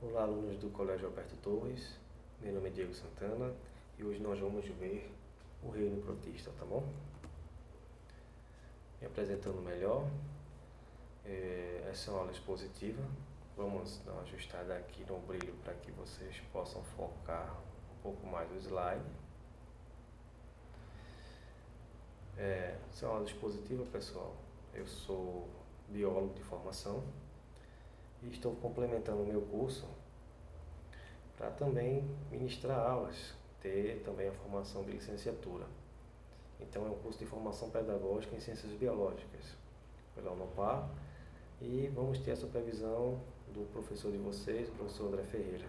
Olá, alunos do Colégio Alberto Torres. Meu nome é Diego Santana e hoje nós vamos ver o reino protista, tá bom? Me apresentando melhor, essa é uma aula expositiva. Vamos dar uma ajustada aqui no brilho para que vocês possam focar um pouco mais o slide. Essa é uma aula expositiva, pessoal. Eu sou biólogo de formação e estou complementando o meu curso para também ministrar aulas, ter também a formação de licenciatura. Então é um curso de formação pedagógica em ciências biológicas pela Unopar, e vamos ter a supervisão do professor de vocês, o professor André Ferreira.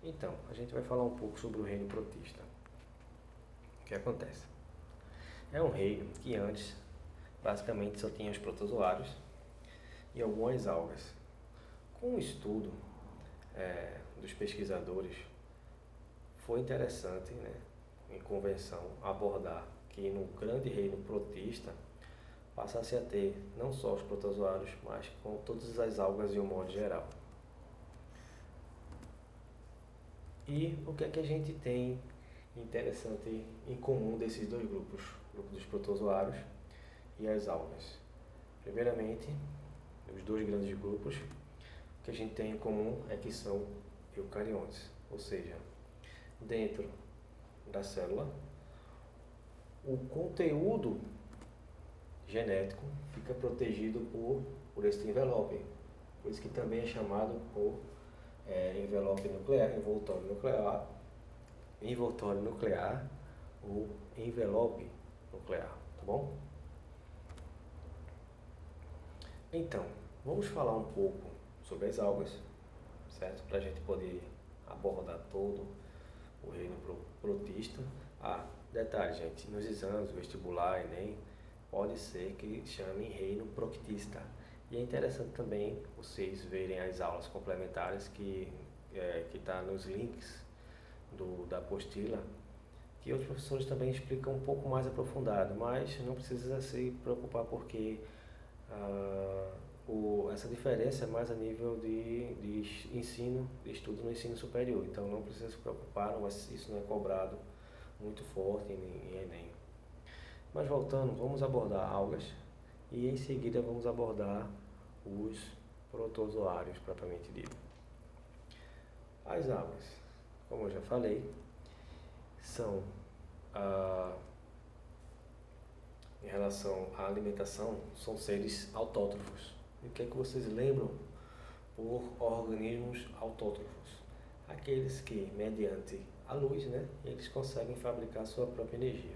Então, a gente vai falar um pouco sobre o reino protista. O que acontece? É um reino que antes basicamente só tinha os protozoários e algumas algas. Com o estudo dos pesquisadores, foi interessante, em convenção, abordar que no grande reino protista passasse a ter não só os protozoários, mas com todas as algas de um modo geral. E o que é que a gente tem interessante em comum desses dois grupos, o grupo dos protozoários e as algas? Primeiramente, os dois grandes grupos, o que a gente tem em comum é que são eucariontes, ou seja, dentro da célula, o conteúdo genético fica protegido por este envelope, por isso que também é chamado por envelope nuclear, envoltório nuclear ou envelope nuclear, tá bom? Então, vamos falar um pouco sobre as algas, certo? Para a gente poder abordar todo o reino protista. Detalhe, gente, nos exames, vestibular, Enem, pode ser que chamem reino proctista. E é interessante também vocês verem as aulas complementares que está nos links da apostila, que outros professores também explicam um pouco mais aprofundado, mas não precisa se preocupar porque essa diferença é mais a nível de ensino, de estudo no ensino superior, então não precisa se preocupar, mas isso não é cobrado muito forte em Enem. Mas voltando, vamos abordar algas e em seguida vamos abordar os protozoários propriamente dito. As algas, como eu já falei, são em relação à alimentação, são seres autótrofos. E o que é que vocês lembram por organismos autótrofos? Aqueles que, mediante a luz, eles conseguem fabricar sua própria energia.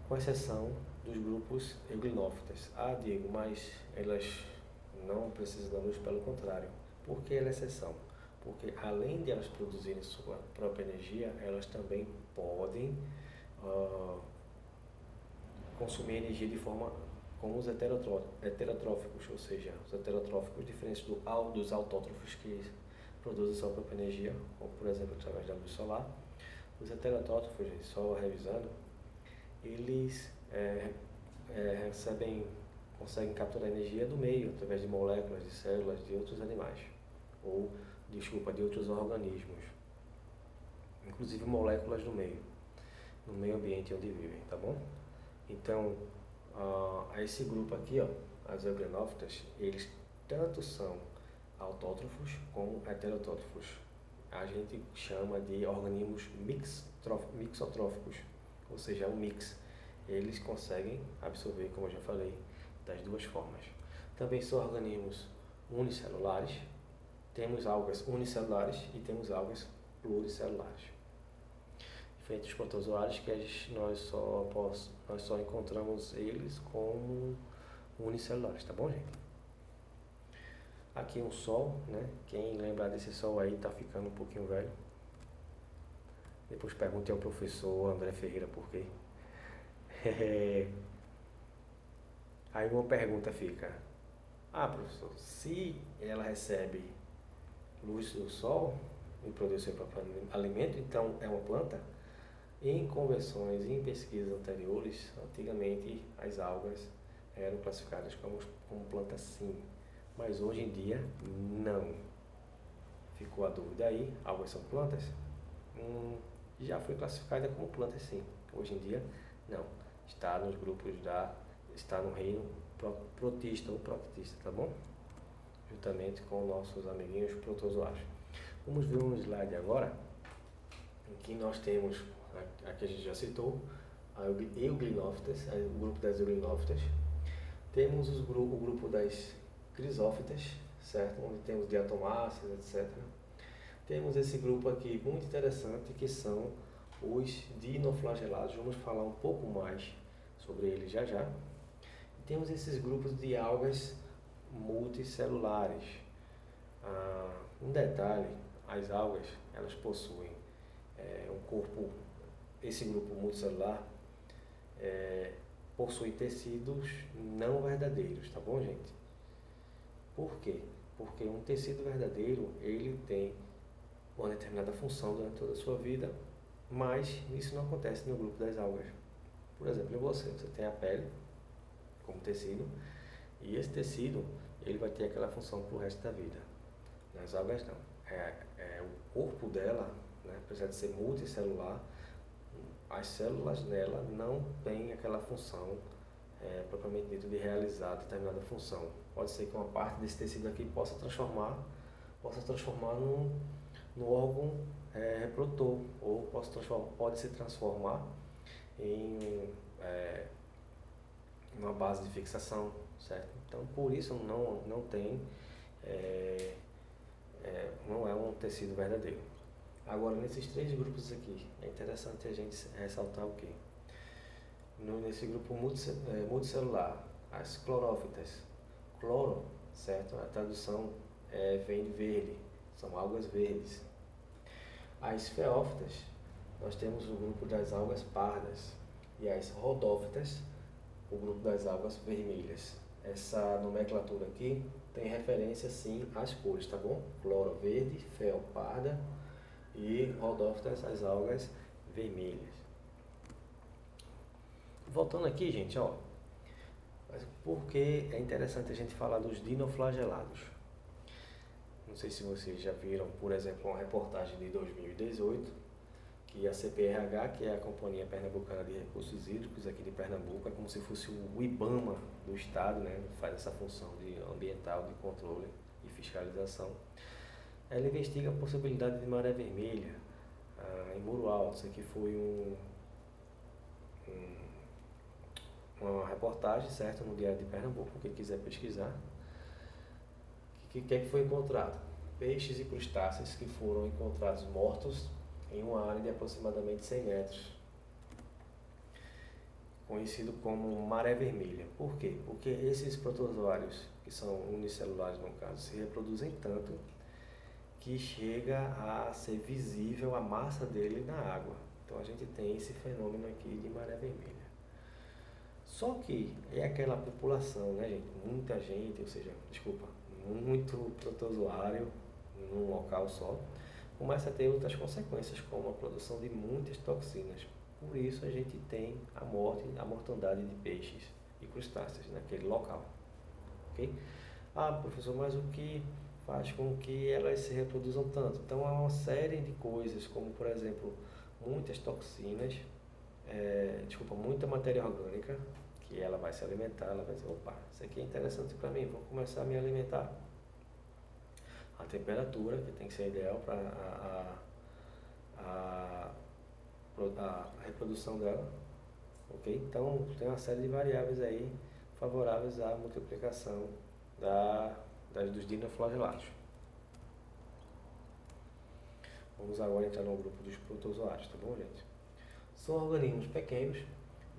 Com exceção dos grupos euglinófitas. Diego, mas elas não precisam da luz, pelo contrário. Por que ela é exceção? Porque além de elas produzirem sua própria energia, elas também podem consumir energia de forma como os heterotróficos, ou seja, os heterotróficos diferentes dos autótrofos que produzem sua própria energia, como por exemplo através da luz solar. Os heterotróficos, só revisando, eles conseguem capturar energia do meio, através de moléculas, de células, de outros animais, de outros organismos, inclusive moléculas no meio ambiente onde vivem, tá bom? Então, esse grupo aqui, as euglenófitas, eles tanto são autótrofos como heterotróficos. A gente chama de organismos mixotróficos, ou seja, um mix. Eles conseguem absorver, como eu já falei, das duas formas. Também são organismos unicelulares, temos algas unicelulares e temos algas pluricelulares. Diferente dos protozoários, que nós só encontramos eles como unicelulares, tá bom, gente? Aqui um sol, Quem lembrar desse sol aí tá ficando um pouquinho velho. Depois pergunte ao professor André Ferreira por quê. Aí uma pergunta fica: professor, se ela recebe luz do sol e produz seu próprio alimento, então é uma planta? Em conversões e em pesquisas anteriores, antigamente as algas eram classificadas como plantas sim, mas hoje em dia não. Ficou a dúvida aí, algas são plantas? Já foi classificada como planta sim. Hoje em dia, não. Está nos grupos está no reino protista ou protista, tá bom? Juntamente com nossos amiguinhos protozoários. Vamos ver um slide agora, em que nós temos, aqui a gente já citou, a Euglinoptas, o grupo das Euglinoptas. Temos o grupo das Crisófitas, certo? Onde temos diatomáceas, etc. Temos esse grupo aqui muito interessante, que são os dinoflagelados. Vamos falar um pouco mais sobre eles já já. E temos esses grupos de algas multicelulares. Um detalhe, as algas, elas possuem um corpo, esse grupo multicelular possui tecidos não verdadeiros, tá bom, gente? Por quê? Porque um tecido verdadeiro, ele tem uma determinada função durante toda a sua vida, mas isso não acontece no grupo das algas. Por exemplo, você tem a pele como tecido, e esse tecido ele vai ter aquela função para o resto da vida. Nas algas não. O corpo dela, né, apesar de ser multicelular, as células nela não têm aquela função propriamente dita de realizar determinada função. Pode ser que uma parte desse tecido aqui possa transformar no órgão reprodutor, ou pode se transformar em uma base de fixação, certo? Então, por isso não tem, não é um tecido verdadeiro. Agora, nesses três grupos aqui, é interessante a gente ressaltar o quê? Nesse grupo multicelular, as clorófitas, cloro, certo? A tradução vem de verde, são algas verdes. As feófitas, nós temos o grupo das algas pardas, e as rodófitas, o grupo das algas vermelhas. Essa nomenclatura aqui tem referência sim às cores, tá bom? Cloro verde, fel parda e rodófitas, as algas vermelhas. Voltando aqui, gente, ó, mas por que é interessante a gente falar dos dinoflagelados? Não sei se vocês já viram, por exemplo, uma reportagem de 2018, que a CPRH, que é a Companhia Pernambucana de Recursos Hídricos aqui de Pernambuco, é como se fosse o IBAMA do estado, né? Faz essa função de ambiental, de controle e fiscalização. Ela investiga a possibilidade de maré vermelha em Muro Alto. Isso aqui foi uma reportagem, certo, no Diário de Pernambuco, quem quiser pesquisar. O que é que foi encontrado? Peixes e crustáceos que foram encontrados mortos em uma área de aproximadamente 100 metros, conhecido como maré vermelha. Por quê? Porque esses protozoários, que são unicelulares no caso, se reproduzem tanto que chega a ser visível a massa dele na água. Então a gente tem esse fenômeno aqui de maré vermelha. Só que é aquela população, né, gente? Muita gente, ou seja, muito protozoário num local só, começa a ter outras consequências, como a produção de muitas toxinas. Por isso a gente tem a mortandade de peixes e crustáceos naquele local. Ok? Professor, mas o que faz com que elas se reproduzam tanto? Então há uma série de coisas, como por exemplo, muitas toxinas, muita matéria orgânica, que ela vai se alimentar, ela vai dizer, opa, isso aqui é interessante para mim, vou começar a me alimentar. A temperatura, que tem que ser ideal para a reprodução dela, ok? Então, tem uma série de variáveis aí favoráveis à multiplicação dos dinoflagelados. Vamos agora entrar no grupo dos protozoários, tá bom, gente? São organismos pequenos,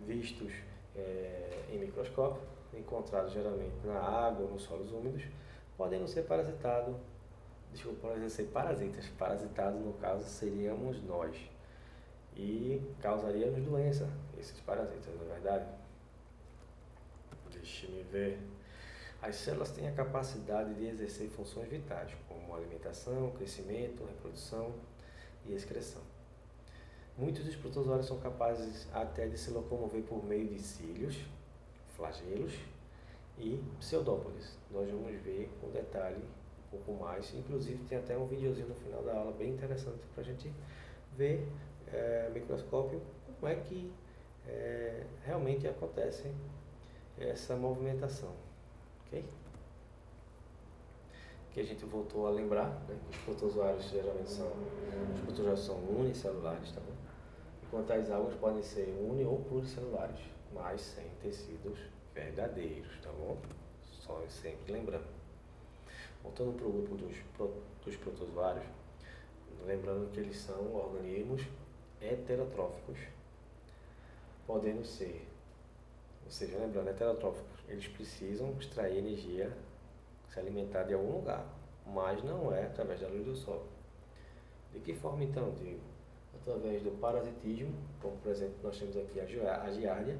vistos em microscópio, encontrados geralmente na água ou nos solos úmidos, podendo ser parasitados. Podem ser parasitas. Parasitados, no caso, seríamos nós. E causaríamos doença, esses parasitas, não é verdade? Deixe-me ver. As células têm a capacidade de exercer funções vitais, como alimentação, crescimento, reprodução e excreção. Muitos dos protozoários são capazes até de se locomover por meio de cílios, flagelos e pseudópodes. Nós vamos ver com detalhe pouco mais. Inclusive tem até um videozinho no final da aula bem interessante para a gente ver microscópio como é que realmente acontece essa movimentação, ok? Que a gente voltou a lembrar, né, que os protozoários geralmente são unicelulares, tá bom? Enquanto as algas podem ser uni ou pluricelulares, mas sem tecidos verdadeiros, tá bom? Só sempre lembrando. Voltando para o grupo dos protozoários, lembrando que eles são organismos heterotróficos, podendo ser, ou seja, lembrando, heterotróficos, eles precisam extrair energia, se alimentar de algum lugar, mas não é através da luz do sol. De que forma então, Diego? Através do parasitismo, como por exemplo nós temos aqui a giardia,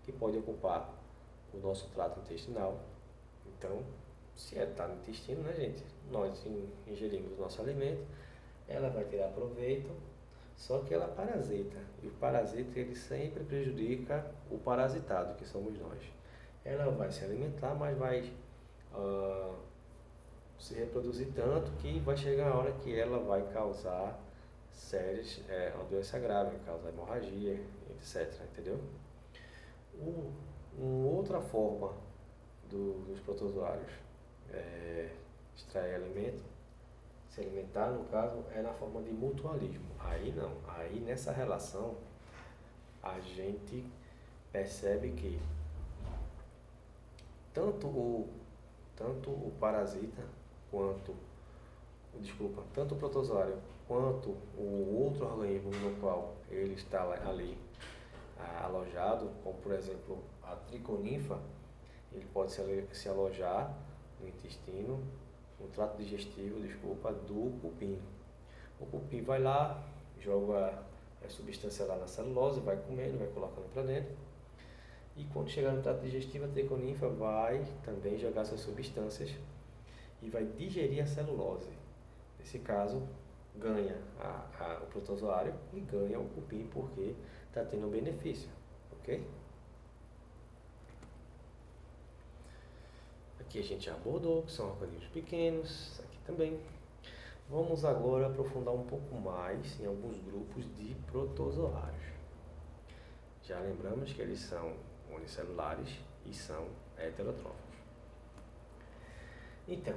que pode ocupar o nosso trato intestinal. Então, se está no intestino, né, gente? Nós ingerimos o nosso alimento, ela vai tirar proveito, só que ela parasita. E o parasita, ele sempre prejudica o parasitado, que somos nós. Ela vai se alimentar, mas vai se reproduzir tanto que vai chegar a hora que ela vai causar sérias, uma doença grave, vai causar hemorragia, etc. Entendeu? Uma outra forma dos protozoários extrair alimento, se alimentar, no caso, é na forma de mutualismo. Aí não, aí nessa relação a gente percebe que tanto o parasita tanto o protozoário quanto o outro organismo no qual ele está ali alojado, como por exemplo a triconinfa, ele pode se alojar no intestino, no trato digestivo, do cupim. O cupim vai lá, joga a substância lá na celulose, vai comendo, vai colocando para dentro. E quando chegar no trato digestivo, a triconinfa vai também jogar suas substâncias e vai digerir a celulose. Nesse caso, ganha o protozoário e ganha o cupim porque está tendo um benefício, ok? Aqui a gente já abordou, que são organismos pequenos, aqui também. Vamos agora aprofundar um pouco mais em alguns grupos de protozoários. Já lembramos que eles são unicelulares e são heterotróficos. Então,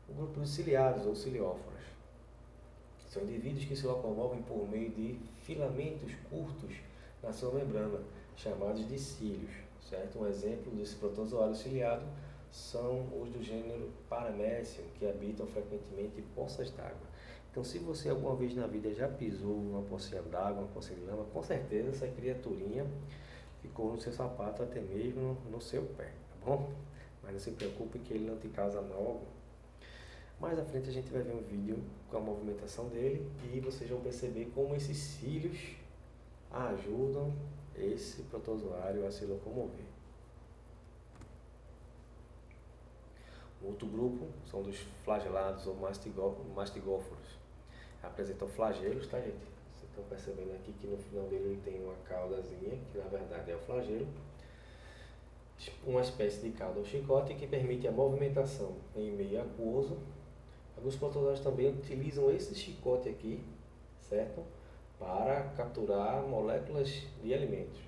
o grupo dos ciliados ou cilióforas são indivíduos que se locomovem por meio de filamentos curtos na sua membrana, chamados de cílios, certo? Um exemplo desse protozoário ciliado são os do gênero Paramecium, que habitam frequentemente poças d'água. Então, se você alguma vez na vida já pisou numa pocinha d'água, uma pocinha de lama, com certeza essa criaturinha ficou no seu sapato, até mesmo no seu pé, tá bom? Mas não se preocupe que ele não te causa mal. Mais à frente a gente vai ver um vídeo com a movimentação dele e vocês vão perceber como esses cílios ajudam esse protozoário a se locomover. O outro grupo são dos flagelados ou mastigóforos. Apresentam flagelos, tá, gente? Vocês estão percebendo aqui que no final dele ele tem uma caudazinha, que na verdade é o flagelo. Uma espécie de cauda ou chicote que permite a movimentação em meio aquoso. Alguns protozoários também utilizam esse chicote aqui, certo? Para capturar moléculas de alimentos.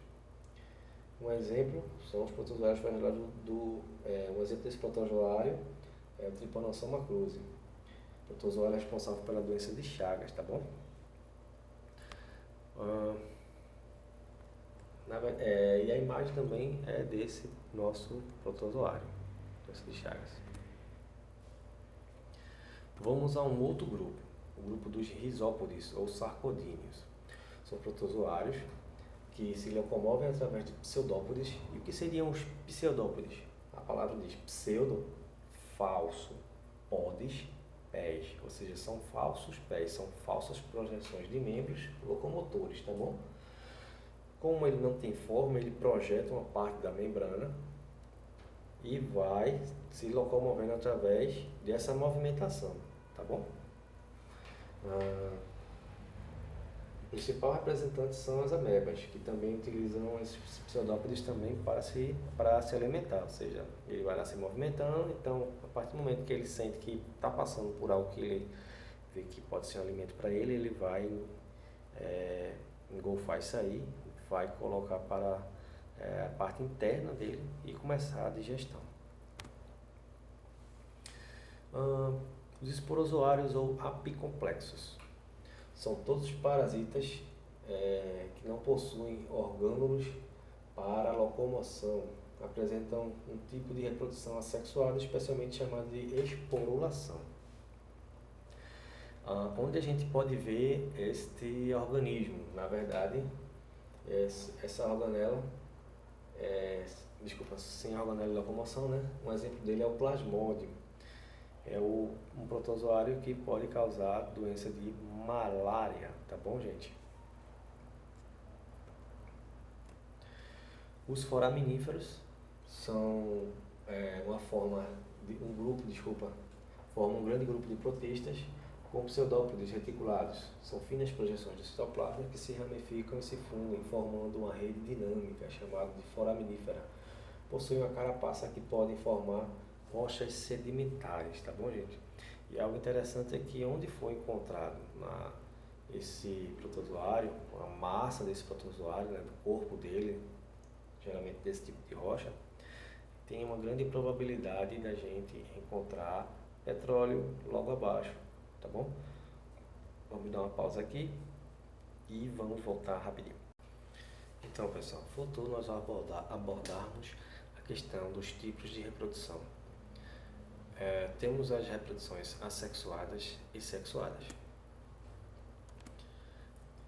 Um exemplo são os protozoários flagelados um exemplo desse protozoário é o Trypanosoma cruzi. O protozoário é responsável pela doença de Chagas, tá bom? E a imagem também é desse nosso protozoário, doença de Chagas. Vamos a um outro grupo, o grupo dos risópodes ou sarcodíneos. São protozoários que se locomovem através de pseudópodes. E o que seriam os pseudópodes? A palavra diz pseudo, falso, podes, pés, ou seja, são falsos pés, são falsas projeções de membros locomotores, tá bom? Como ele não tem forma, ele projeta uma parte da membrana e vai se locomovendo através dessa movimentação, tá bom? O principal representante são as amebas, que também utilizam esses pseudópodes também para se alimentar, ou seja, ele vai lá se movimentando, então a partir do momento que ele sente que está passando por algo que ele vê que pode ser um alimento para ele, ele vai engolfar isso aí, vai colocar para a parte interna dele e começar a digestão. Os esporozoários ou apicomplexos são todos parasitas que não possuem orgânulos para locomoção, apresentam um tipo de reprodução assexuada, especialmente chamado de esporulação. Onde a gente pode ver este organismo? Na verdade, essa organela, sem organela de locomoção, né? Um exemplo dele é o plasmódio. É um protozoário que pode causar doença de malária, tá bom, gente? Os foraminíferos são formam um grande grupo de protistas com pseudópodes reticulados. São finas projeções do citoplasma que se ramificam e se fundem, formando uma rede dinâmica chamada de foraminífera. Possuem uma carapaça que podem formar rochas sedimentares, tá bom, gente? E algo interessante é que onde foi encontrado esse protozoário, a massa desse protozoário, né, do corpo dele, geralmente desse tipo de rocha, tem uma grande probabilidade da gente encontrar petróleo logo abaixo, tá bom? Vamos dar uma pausa aqui e vamos voltar rapidinho. Então, pessoal, no futuro nós vamos abordarmos a questão dos tipos de reprodução. Temos as reproduções assexuadas e sexuadas.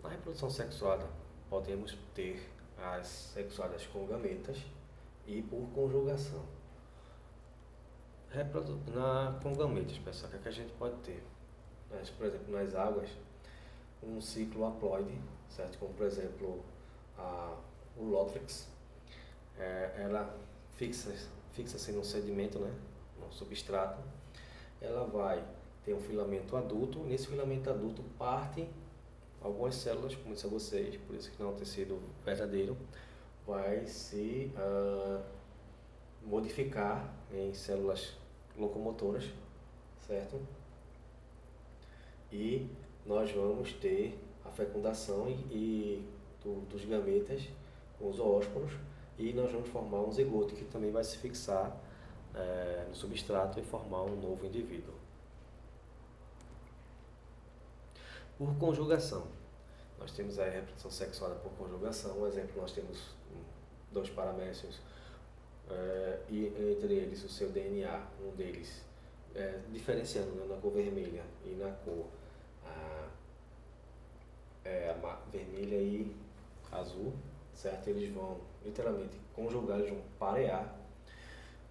Na reprodução sexuada, podemos ter as sexuadas com gametas e por conjugação. Com gametas, pessoal, o que a gente pode ter? Por exemplo, nas águas, um ciclo haploide, certo? Como, por exemplo, o Lothrex, ela fixa-se no sedimento, né? No substrato. Ela vai ter um filamento adulto, nesse filamento adulto partem algumas células, como disse a vocês, por isso que não é um tecido verdadeiro, vai se modificar em células locomotoras, certo? E nós vamos ter a fecundação dos gametas com os zoósporos e nós vamos formar um zigoto que também vai se fixar no substrato e formar um novo indivíduo. Por conjugação, nós temos a reprodução sexuada por conjugação. Um exemplo, nós temos 2 paramécios e entre eles o seu DNA, um deles diferenciando, né, na cor vermelha e na cor vermelha e azul, certo? Eles vão literalmente conjugar, eles vão parear.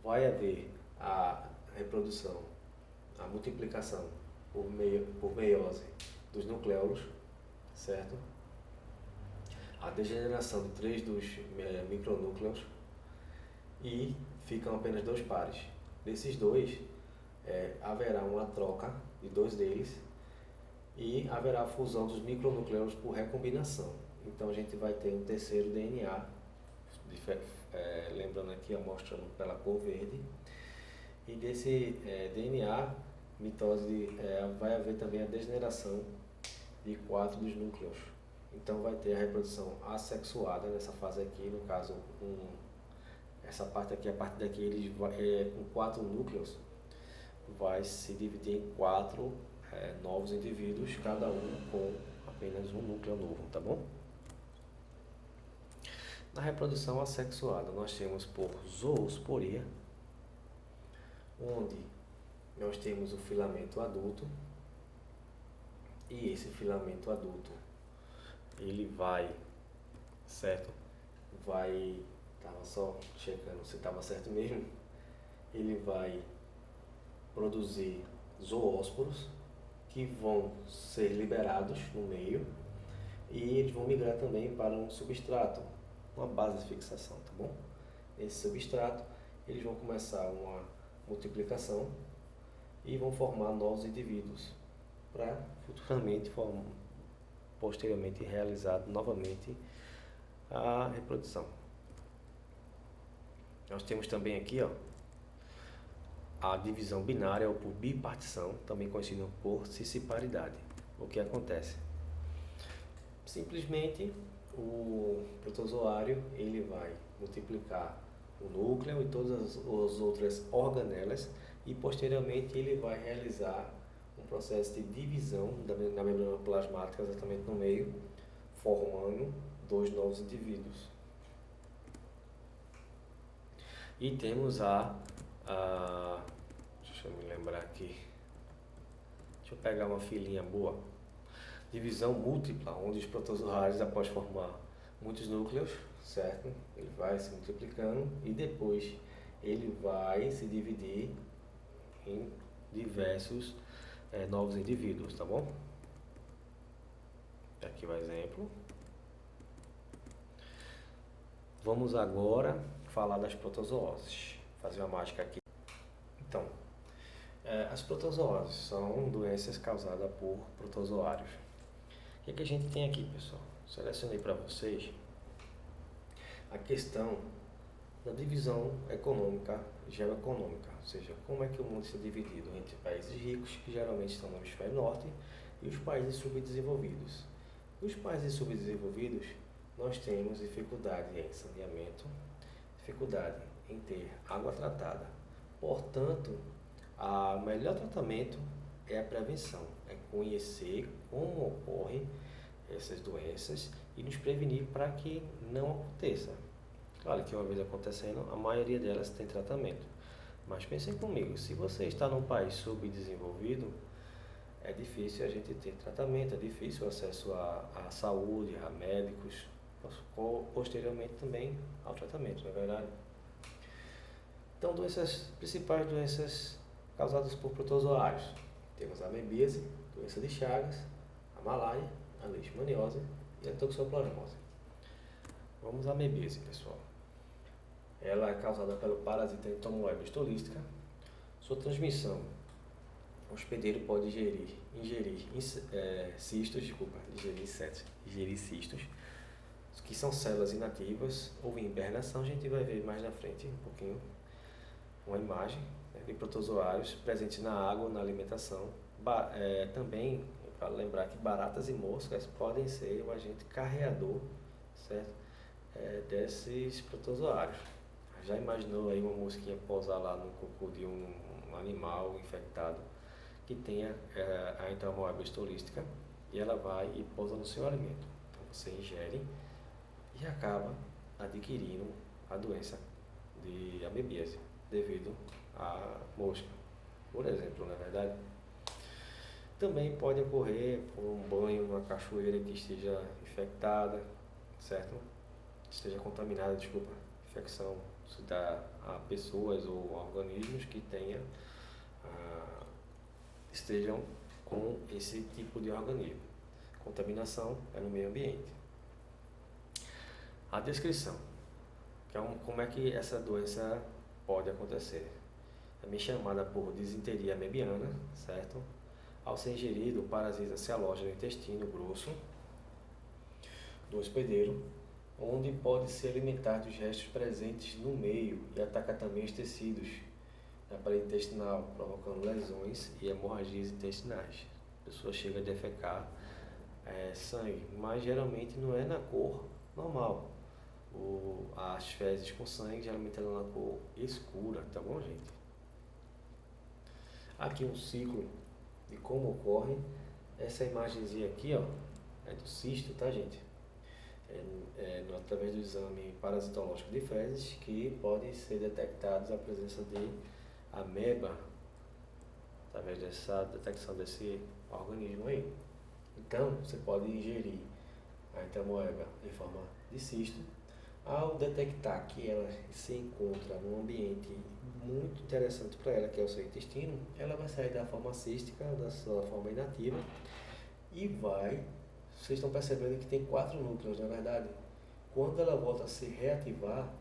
Vai haver a reprodução, a multiplicação por meiose dos nucleolos, certo? A degeneração de 3 dos micronúcleos e ficam apenas 2 pares. Desses 2, haverá uma troca de 2 deles e haverá a fusão dos micronúcleos por recombinação. Então a gente vai ter um terceiro DNA, lembrando aqui, mostrando pela cor verde. E desse DNA, mitose, vai haver também a degeneração de 4 dos núcleos. Então vai ter a reprodução assexuada nessa fase aqui, no caso, essa parte aqui, a parte daqui, com 4 núcleos, vai se dividir em 4 novos indivíduos, cada um com apenas um núcleo novo, tá bom? Na reprodução assexuada, nós temos por zoosporia, onde nós temos o filamento adulto, e esse filamento adulto, ele vai, certo? Tava só checando se estava certo mesmo, ele vai produzir zoósporos que vão ser liberados no meio e eles vão migrar também para um substrato, uma base de fixação, tá bom? Nesse substrato, eles vão começar uma multiplicação e vão formar novos indivíduos para futuramente posteriormente realizado novamente a reprodução. Nós temos também aqui, ó, a divisão binária ou por bipartição, também conhecida por cisparidade. O que acontece? Simplesmente o protozoário ele vai multiplicar o núcleo e todas as outras organelas e posteriormente ele vai realizar um processo de divisão na membrana plasmática exatamente no meio, formando dois novos indivíduos. E temos deixa eu me lembrar aqui, deixa eu pegar uma filinha boa, divisão múltipla, onde os protozoários, após formar muitos núcleos, certo? Ele vai se multiplicando e depois ele vai se dividir em diversos novos indivíduos, tá bom? Aqui o exemplo. Vamos agora falar das protozooses. Fazer uma mágica aqui. Então, as protozooses são doenças causadas por protozoários. O que a gente tem aqui, pessoal? Selecionei para vocês a questão da divisão econômica, geoeconômica, ou seja, como é que o mundo está dividido entre países ricos, que geralmente estão no hemisfério norte, e os países subdesenvolvidos. Os países subdesenvolvidos, nós temos dificuldade em saneamento, dificuldade em ter água tratada. Portanto, o melhor tratamento é a prevenção, é conhecer como ocorrem essas doenças e nos prevenir para que não aconteça. Claro que uma vez acontecendo, a maioria delas tem tratamento. Mas pensem comigo, se você está num país subdesenvolvido, é difícil a gente ter tratamento, é difícil o acesso à saúde, a médicos, posteriormente também ao tratamento, não é verdade? Então, principais doenças causadas por protozoários. Temos a amebíase, doença de Chagas, a malária, a leishmaniose e a toxoplasmose. Vamos à amebíase, pessoal. Ela é causada pelo parasita Entamoeba stolística. Sua transmissão, o hospedeiro pode ingerir cistos, que são células inativas ou em hibernação. A gente vai ver mais na frente um pouquinho uma imagem de protozoários presentes na água, na alimentação. Também, para lembrar que baratas e moscas podem ser o agente carreador, certo? Desses protozoários. Já imaginou aí uma mosquinha pousar lá no cocô de um animal infectado que tenha a Entamoeba stolística e ela vai e pousa no seu alimento. Então você ingere e acaba adquirindo a doença de amebíase devido à mosca, por exemplo, na verdade. Também pode ocorrer por um banho numa cachoeira que esteja infectada, certo? Esteja contaminada, infecção se dá a pessoas ou organismos que estejam com esse tipo de organismo. Contaminação é no meio ambiente. A descrição, que é como é que essa doença pode acontecer. Também chamada por disenteria amebiana, certo? Ao ser ingerido, o parasita se aloja no intestino grosso do hospedeiro, onde pode se alimentar dos restos presentes no meio e atacar também os tecidos da parede intestinal, provocando lesões e hemorragias intestinais. A pessoa chega a defecar sangue, mas geralmente não é na cor normal. As fezes com sangue geralmente ela é na cor escura, tá bom, gente? Aqui um ciclo de como ocorre. Essa imagenzinha aqui, ó, é do cisto, tá, gente? Através do exame parasitológico de fezes que pode ser detectados a presença de ameba através dessa detecção desse organismo aí. Então, você pode ingerir a entamoeba em forma de cisto. Ao detectar que ela se encontra num ambiente muito interessante para ela, que é o seu intestino, ela vai sair da forma cística, da sua forma inativa e vocês estão percebendo que tem 4 núcleos, na verdade. Quando ela volta a se reativar,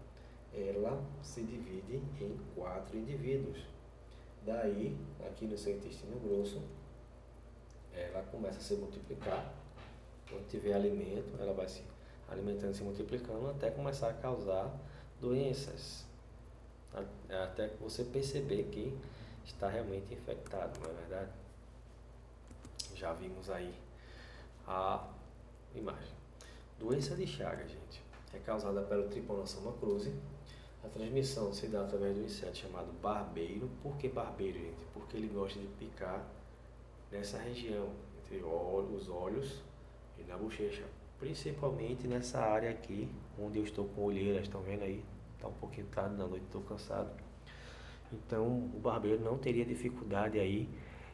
ela se divide em 4 indivíduos. Daí, aqui no seu intestino grosso, ela começa a se multiplicar Quando tiver alimento, ela vai se alimentando, se multiplicando, até começar a causar doenças. Até você perceber que está realmente infectado, não é verdade? Já vimos aí a imagem. Doença de Chagas, gente, é causada pelo Trypanosoma cruzi. A transmissão se dá através do inseto chamado barbeiro. Por que barbeiro, gente? Porque ele gosta de picar nessa região, entre os olhos e na bochecha. Principalmente nessa área aqui, onde eu estou com olheiras, estão vendo aí? Está um pouquinho tarde da noite, estou cansado. Então, o barbeiro não teria dificuldade aí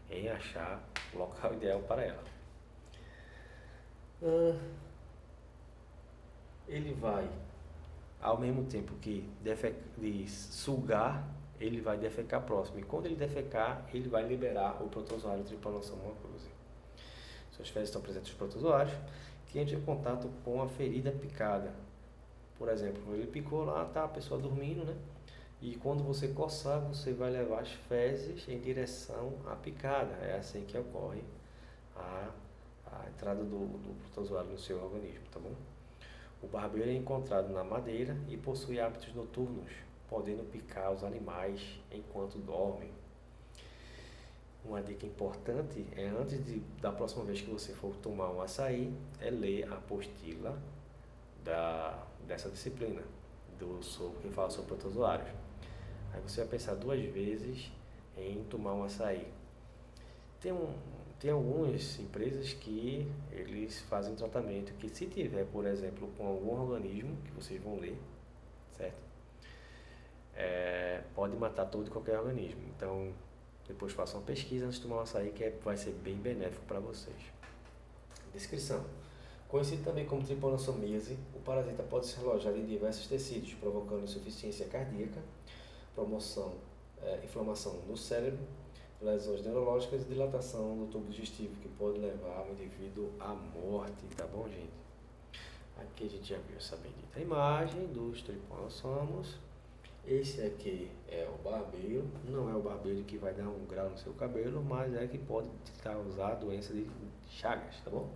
em achar o local ideal para ela. Ele vai, ao mesmo tempo que de sugar, ele vai defecar próximo. E quando ele defecar, ele vai liberar o protozoário Trypanosoma cruzi. Suas fezes estão presentes nos protozoários que entram em contato com a ferida picada. Por exemplo, ele picou lá, tá a pessoa dormindo, né? E quando você coçar, você vai levar as fezes em direção à picada. É assim que ocorre a entrada do protozoário no seu organismo, tá bom? O barbeiro é encontrado na madeira e possui hábitos noturnos, podendo picar os animais enquanto dormem. Uma dica importante é, antes da próxima vez que você for tomar um açaí, é ler a apostila dessa disciplina, que fala sobre protozoários. Aí você vai pensar 2 vezes em tomar um açaí. Tem algumas empresas que eles fazem um tratamento que, se tiver, por exemplo, com algum organismo, que vocês vão ler, certo? Pode matar todo e qualquer organismo. Então, depois façam uma pesquisa antes de tomar um açaí, que vai ser bem benéfico para vocês. Descrição. Conhecido também como tripanossomiase, o parasita pode se alojar em diversos tecidos, provocando insuficiência cardíaca, inflamação no cérebro, lesões neurológicas e dilatação do tubo digestivo, que pode levar o indivíduo à morte, tá bom, gente? Aqui a gente já viu essa bendita imagem dos tripanosomos. Esse aqui é o barbeiro, não é o barbeiro que vai dar um grau no seu cabelo, mas é que pode causar a doença de Chagas, tá bom?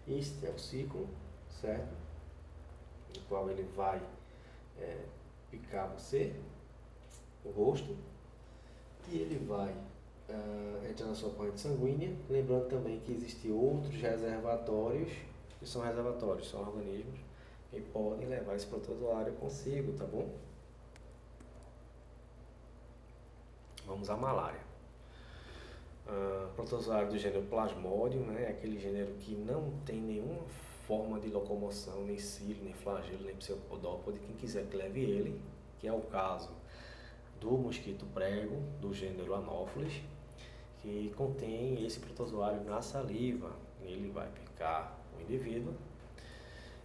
Este é o ciclo, certo? No qual ele vai picar você, o rosto, e ele vai entrar na sua corrente sanguínea. Lembrando também que existem outros reservatórios, são organismos que podem levar esse protozoário consigo, tá bom? Vamos à malária. Protozoário do gênero Plasmodium, né? É aquele gênero que não tem nenhuma forma de locomoção, nem cílio, nem flagelo, nem pseudopode, quem quiser que leve ele, que é o caso do mosquito prego, do gênero Anopheles, que contém esse protozoário na saliva. Ele vai picar o indivíduo.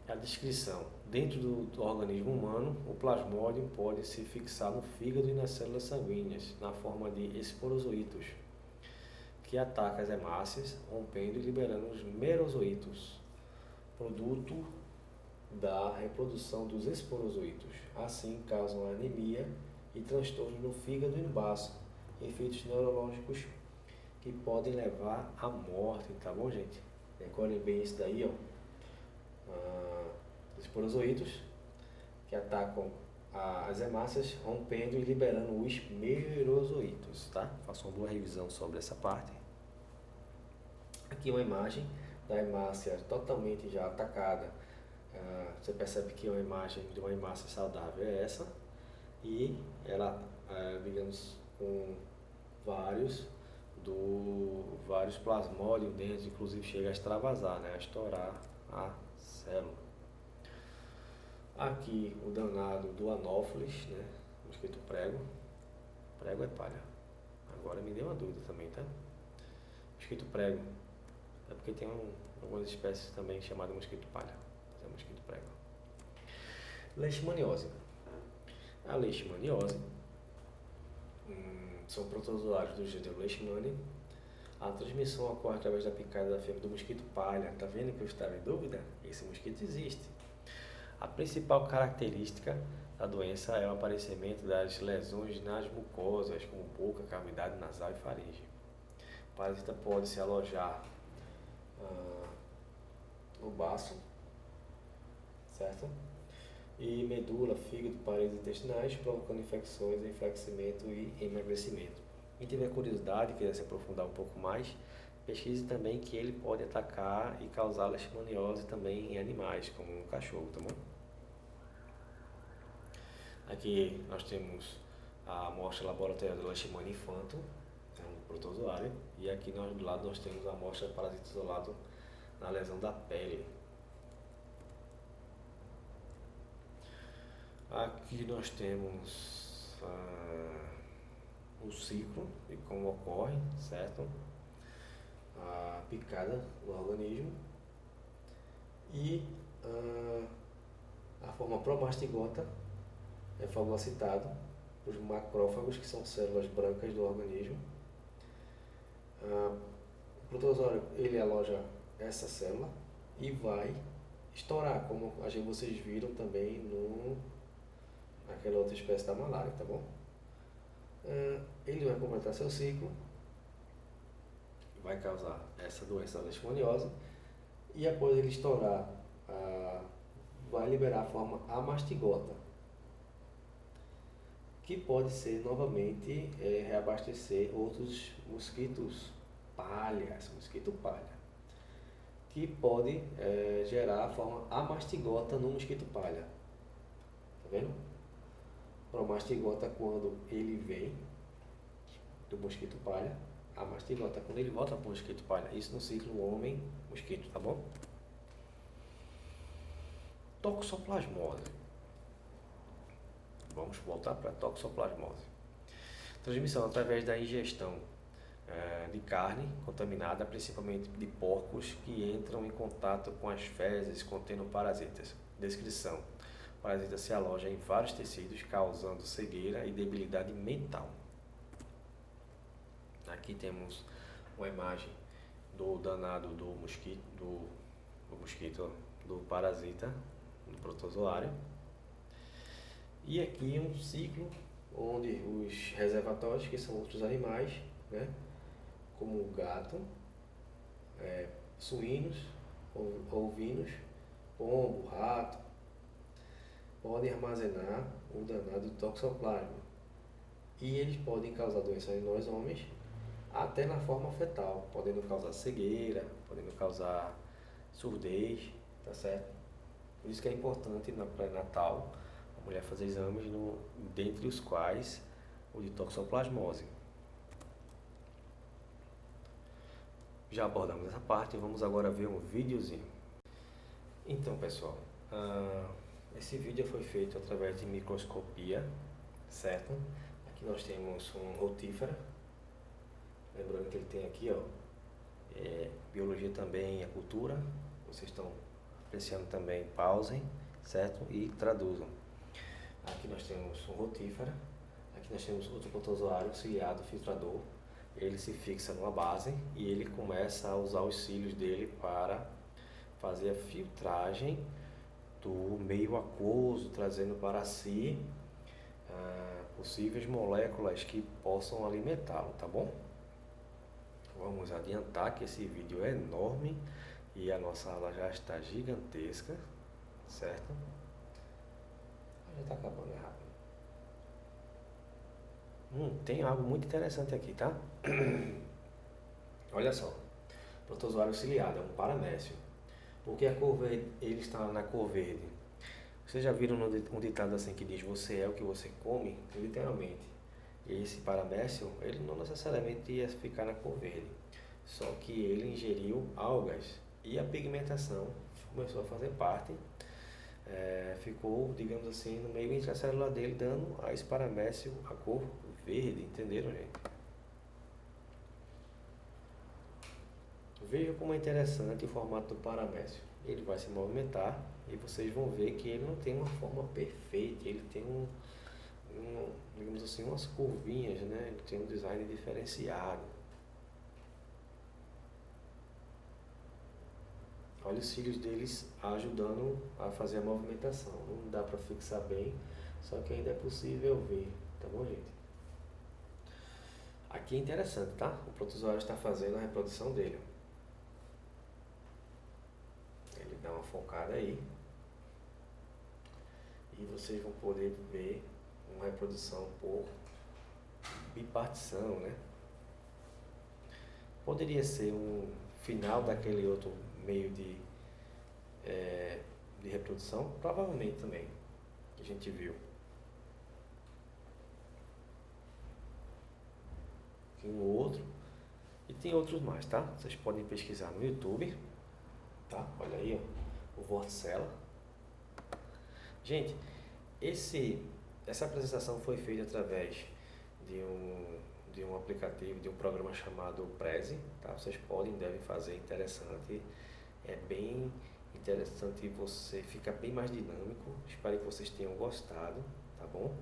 A descrição. Dentro do organismo humano, o plasmodium pode se fixar no fígado e nas células sanguíneas, na forma de esporozoítos, que ataca as hemácias, rompendo e liberando os merozoítos, produto da reprodução dos esporozoítos. Assim, causam anemia e transtornos no fígado e no baço, efeitos neurológicos que podem levar à morte, tá bom, gente? Decorem bem isso daí, ó. Esporozoítos que atacam as hemácias, rompendo e liberando os merozoítos, tá? Faça uma boa revisão sobre essa parte. Aqui uma imagem da hemácia totalmente já atacada. Você percebe que uma imagem de uma hemácia saudável é essa, e ela, digamos, com vários plasmódios dentro, inclusive chega a extravasar, né? A estourar a célula. Aqui o danado do Anopheles, né? Mosquito prego. Prego é palha. Agora me deu uma dúvida também, tá? Mosquito prego. É porque tem algumas espécies também chamadas mosquito palha. Mas é mosquito prego. Leishmaniose. A leishmaniose são protozoários do gênero Leishmania. A transmissão ocorre através da picada da fêmea do mosquito palha. Tá vendo que eu estava em dúvida? Esse mosquito existe. A principal característica da doença é o aparecimento das lesões nas mucosas, como boca, cavidade nasal e faringe. O parasita pode se alojar o baço, certo? E medula, fígado, paredes intestinais, provocando infecções, enfraquecimento e emagrecimento. Quem tiver curiosidade, quiser se aprofundar um pouco mais, pesquise também que ele pode atacar e causar leishmaniose também em animais, como no cachorro, tá bom? Aqui nós temos a amostra laboratorial do Leishmania infantum, é um protozoário, e aqui do lado nós temos a amostra de parasita isolado na lesão da pele. Aqui nós temos o ciclo e como ocorre, certo? A picada do organismo e a forma promastigota é fagocitado os macrófagos, que são células brancas do organismo. O protozoário ele aloja essa célula e vai estourar, como vocês viram também naquela outra espécie da malária, tá bom? Ele vai completar seu ciclo, vai causar essa doença leishmaniose e após ele estourar, vai liberar a forma amastigota, que pode ser novamente reabastecer outros mosquitos mosquito palha, que pode gerar a forma amastigota no mosquito palha. Tá vendo? Promastigota quando ele vem do mosquito palha, amastigota quando ele volta para o mosquito palha. Isso no ciclo homem-mosquito, tá bom? Toxoplasmose. Vamos voltar para a toxoplasmose. Transmissão através da ingestão de carne contaminada, principalmente de porcos que entram em contato com as fezes contendo parasitas. Descrição: o parasita se aloja em vários tecidos, causando cegueira e debilidade mental. Aqui temos uma imagem do danado do mosquito, do parasita, do protozoário. E aqui um ciclo onde os reservatórios, que são outros animais, né, como o gato, suínos, ovinos, pombo, rato, podem armazenar o danado toxoplasma. E eles podem causar doenças em nós homens, até na forma fetal, podendo causar cegueira, podendo causar surdez, tá certo? Por isso que é importante na pré-natal a mulher fazer exames, dentre os quais o de toxoplasmose. Já abordamos essa parte, vamos agora ver um videozinho. Então, pessoal, esse vídeo foi feito através de microscopia, certo? Aqui nós temos um rotífera, lembrando que ele tem aqui, ó, biologia também, a cultura. Vocês estão apreciando também, pausem, certo? E traduzam. Aqui nós temos um rotífera, aqui nós temos outro protozoário, ciliado filtrador. Ele se fixa numa base e ele começa a usar os cílios dele para fazer a filtragem do meio aquoso, trazendo para si possíveis moléculas que possam alimentá-lo, tá bom? Vamos adiantar que esse vídeo é enorme e a nossa aula já está gigantesca, certo? Já está acabando, é rápido. Tem algo muito interessante aqui, tá? Olha só, protozoário ciliado é um paramécio. Por que a cor verde, ele está na cor verde? Vocês já viram um ditado assim que diz: você é o que você come? Literalmente. E esse paramécio, ele não necessariamente ia ficar na cor verde, só que ele ingeriu algas e a pigmentação começou a fazer parte, ficou, digamos assim, no meio entre a célula dele, dando a esse paramécio a cor verde, entenderam, gente? Veja como é interessante o formato do paramécio. Ele vai se movimentar e vocês vão ver que ele não tem uma forma perfeita, ele tem digamos assim, umas curvinhas, né? Ele tem um design diferenciado. Olha os cílios deles ajudando a fazer a movimentação. Não dá para fixar bem, só que ainda é possível ver, tá bom, gente? Aqui é interessante, tá? O protozoário está fazendo a reprodução dele. Ele Dá uma focada aí. E vocês vão poder ver uma reprodução por bipartição, né? Poderia ser um final daquele outro meio de reprodução? Provavelmente também, que a gente viu. Tem um outro e tem outros mais, tá? Vocês podem pesquisar no YouTube, tá? Olha aí, ó, o Vorticella. Gente, essa apresentação foi feita através de um aplicativo, de um programa chamado Prezi, tá? Vocês devem fazer, interessante, é bem interessante, você fica bem mais dinâmico. Espero que vocês tenham gostado, tá bom?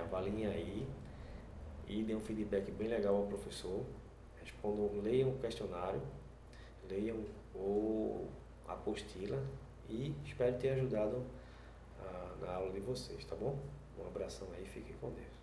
Avaliem aí e dêem um feedback bem legal ao professor. Respondam, leiam o questionário, leiam a apostila e espero ter ajudado na aula de vocês, tá bom? Um abração aí, fiquem com Deus.